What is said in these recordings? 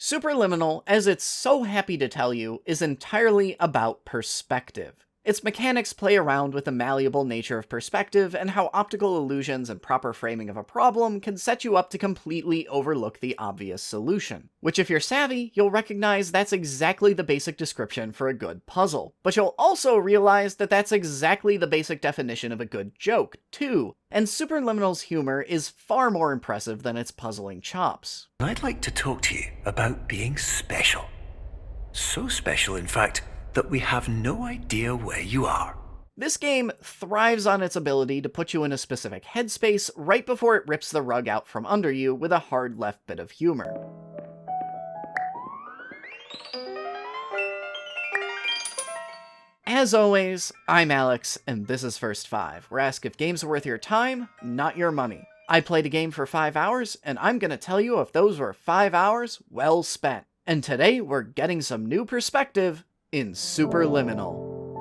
Superliminal, as it's so happy to tell you, is entirely about perspective. Its mechanics play around with the malleable nature of perspective and how optical illusions and proper framing of a problem can set you up to completely overlook the obvious solution. Which, if you're savvy, you'll recognize that's exactly the basic description for a good puzzle. But you'll also realize that that's exactly the basic definition of a good joke, too. And Superliminal's humor is far more impressive than its puzzling chops. I'd like to talk to you about being special. So special, in fact, that we have no idea where you are. This game thrives on its ability to put you in a specific headspace right before it rips the rug out from under you with a hard left bit of humor. As always, I'm Alex, and this is First 5, where I ask if games are worth your time, not your money. I played a game for 5 hours, and I'm gonna tell you if those were 5 hours well spent. And today, we're getting some new perspective in Superliminal.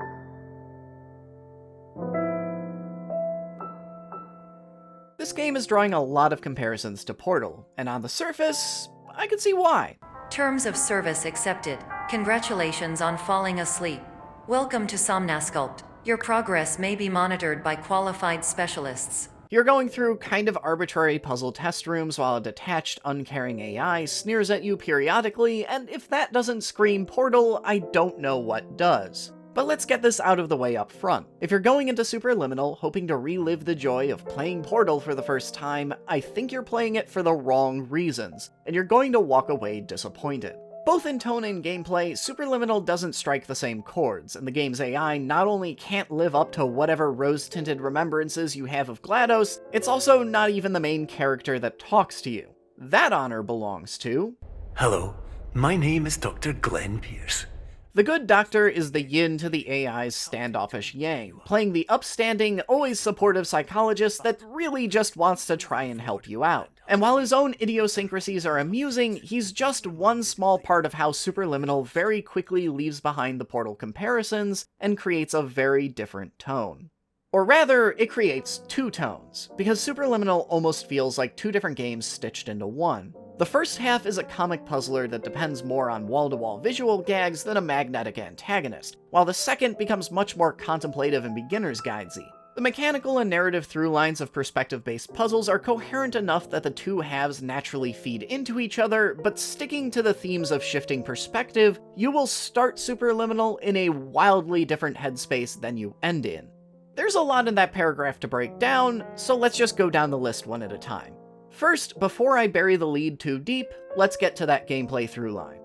This game is drawing a lot of comparisons to Portal, and on the surface, I can see why. Terms of service accepted. Congratulations on falling asleep. Welcome to Somnasculpt. Your progress may be monitored by qualified specialists. You're going through kind of arbitrary puzzle test rooms while a detached, uncaring AI sneers at you periodically, and if that doesn't scream Portal, I don't know what does. But let's get this out of the way up front. If you're going into Superliminal hoping to relive the joy of playing Portal for the first time, I think you're playing it for the wrong reasons, and you're going to walk away disappointed. Both in tone and gameplay, Superliminal doesn't strike the same chords, and the game's AI not only can't live up to whatever rose-tinted remembrances you have of GLaDOS, it's also not even the main character that talks to you. That honor belongs to... Hello, my name is Dr. Glenn Pierce. The good doctor is the yin to the AI's standoffish yang, playing the upstanding, always supportive psychologist that really just wants to try and help you out. And while his own idiosyncrasies are amusing, he's just one small part of how Superliminal very quickly leaves behind the Portal comparisons and creates a very different tone. Or rather, it creates two tones, because Superliminal almost feels like two different games stitched into one. The first half is a comic puzzler that depends more on wall-to-wall visual gags than a magnetic antagonist, while the second becomes much more contemplative and beginner's guidesy. The mechanical and narrative through lines of perspective-based puzzles are coherent enough that the two halves naturally feed into each other, but sticking to the themes of shifting perspective, you will start Superliminal in a wildly different headspace than you end in. There's a lot in that paragraph to break down, so let's just go down the list one at a time. First, before I bury the lead too deep, let's get to that gameplay through line.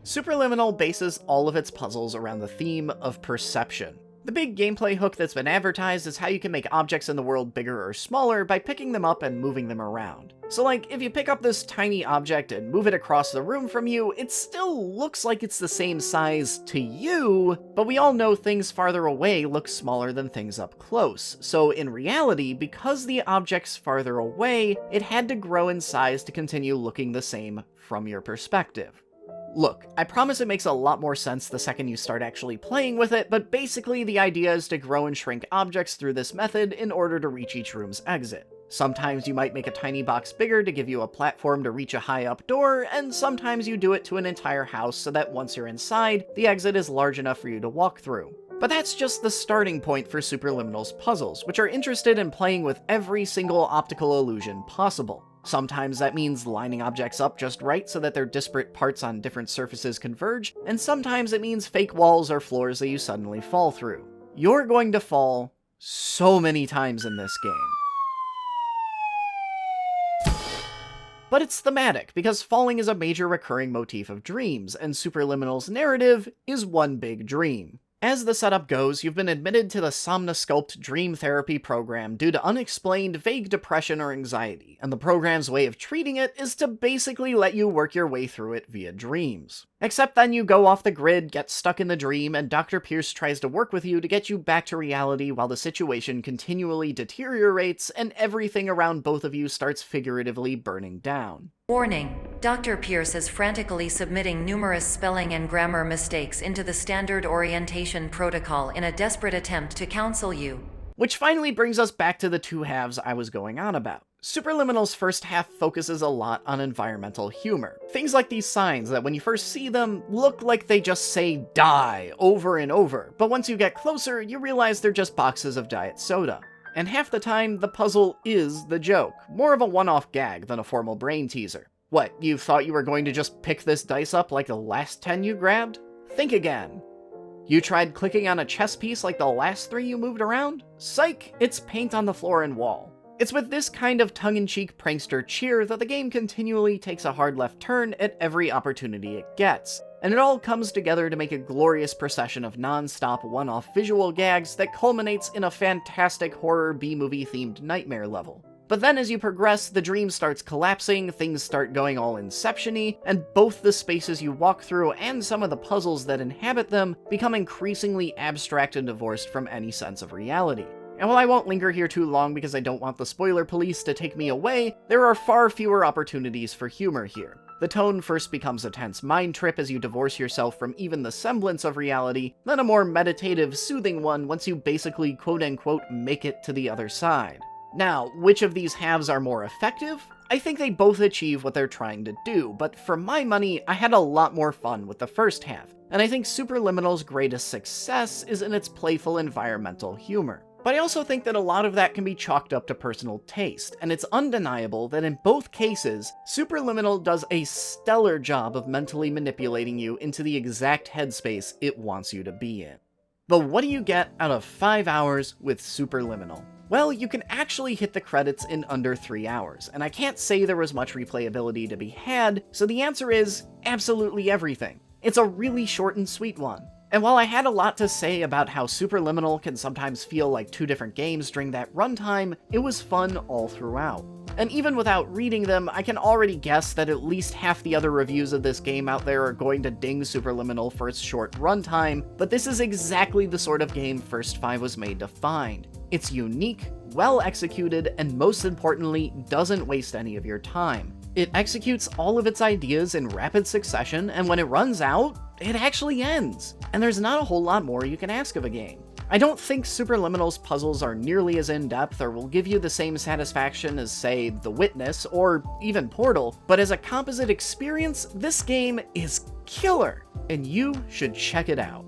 Superliminal bases all of its puzzles around the theme of perception. The big gameplay hook that's been advertised is how you can make objects in the world bigger or smaller by picking them up and moving them around. So like, if you pick up this tiny object and move it across the room from you, it still looks like it's the same size to you, but we all know things farther away look smaller than things up close. So in reality, because the object's farther away, it had to grow in size to continue looking the same from your perspective. Look, I promise it makes a lot more sense the second you start actually playing with it, but basically the idea is to grow and shrink objects through this method in order to reach each room's exit. Sometimes you might make a tiny box bigger to give you a platform to reach a high-up door, and sometimes you do it to an entire house so that once you're inside, the exit is large enough for you to walk through. But that's just the starting point for Superliminal's puzzles, which are interested in playing with every single optical illusion possible. Sometimes that means lining objects up just right so that their disparate parts on different surfaces converge, and sometimes it means fake walls or floors that you suddenly fall through. You're going to fall so many times in this game. But it's thematic, because falling is a major recurring motif of dreams, and Superliminal's narrative is one big dream. As the setup goes, you've been admitted to the Somnasculpt Dream Therapy program due to unexplained vague depression or anxiety, and the program's way of treating it is to basically let you work your way through it via dreams. Except then you go off the grid, get stuck in the dream, and Dr. Pierce tries to work with you to get you back to reality while the situation continually deteriorates and everything around both of you starts figuratively burning down. Warning: Dr. Pierce is frantically submitting numerous spelling and grammar mistakes into the standard orientation protocol in a desperate attempt to counsel you. Which finally brings us back to the two halves I was going on about. Superliminal's first half focuses a lot on environmental humor. Things like these signs that when you first see them, look like they just say die over and over, but once you get closer, you realize they're just boxes of diet soda. And half the time, the puzzle is the joke, more of a one-off gag than a formal brain teaser. What, you thought you were going to just pick this dice up like the last 10 you grabbed? Think again. You tried clicking on a chess piece like the last 3 you moved around? Psych, it's paint on the floor and wall. It's with this kind of tongue-in-cheek prankster cheer that the game continually takes a hard left turn at every opportunity it gets, and it all comes together to make a glorious procession of non-stop one-off visual gags that culminates in a fantastic horror B-movie themed nightmare level. But then as you progress, the dream starts collapsing, things start going all Inception-y, and both the spaces you walk through and some of the puzzles that inhabit them become increasingly abstract and divorced from any sense of reality. And while I won't linger here too long because I don't want the spoiler police to take me away, there are far fewer opportunities for humor here. The tone first becomes a tense mind trip as you divorce yourself from even the semblance of reality, then a more meditative, soothing one once you basically quote-unquote make it to the other side. Now, which of these halves are more effective? I think they both achieve what they're trying to do, but for my money, I had a lot more fun with the first half, and I think Superliminal's greatest success is in its playful environmental humor. But I also think that a lot of that can be chalked up to personal taste, and it's undeniable that in both cases, Superliminal does a stellar job of mentally manipulating you into the exact headspace it wants you to be in. But what do you get out of 5 hours with Superliminal? Well, you can actually hit the credits in under 3 hours, and I can't say there was much replayability to be had, so the answer is absolutely everything. It's a really short and sweet one. And while I had a lot to say about how Superliminal can sometimes feel like 2 different games during that runtime, it was fun all throughout. And even without reading them, I can already guess that at least half the other reviews of this game out there are going to ding Superliminal for its short runtime, but this is exactly the sort of game First 5 was made to find. It's unique, well executed, and most importantly, doesn't waste any of your time. It executes all of its ideas in rapid succession, and when it runs out, it actually ends. And there's not a whole lot more you can ask of a game. I don't think Superliminal's puzzles are nearly as in-depth or will give you the same satisfaction as, say, The Witness or even Portal, but as a composite experience, this game is killer, and you should check it out.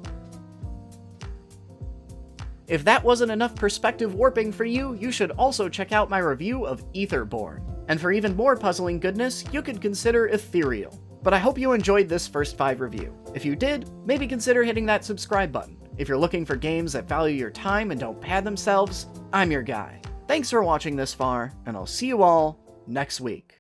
If that wasn't enough perspective warping for you, you should also check out my review of Etherborn. And for even more puzzling goodness, you could consider Ethereal. But I hope you enjoyed this First 5 review. If you did, maybe consider hitting that subscribe button. If you're looking for games that value your time and don't pad themselves, I'm your guy. Thanks for watching this far, and I'll see you all next week.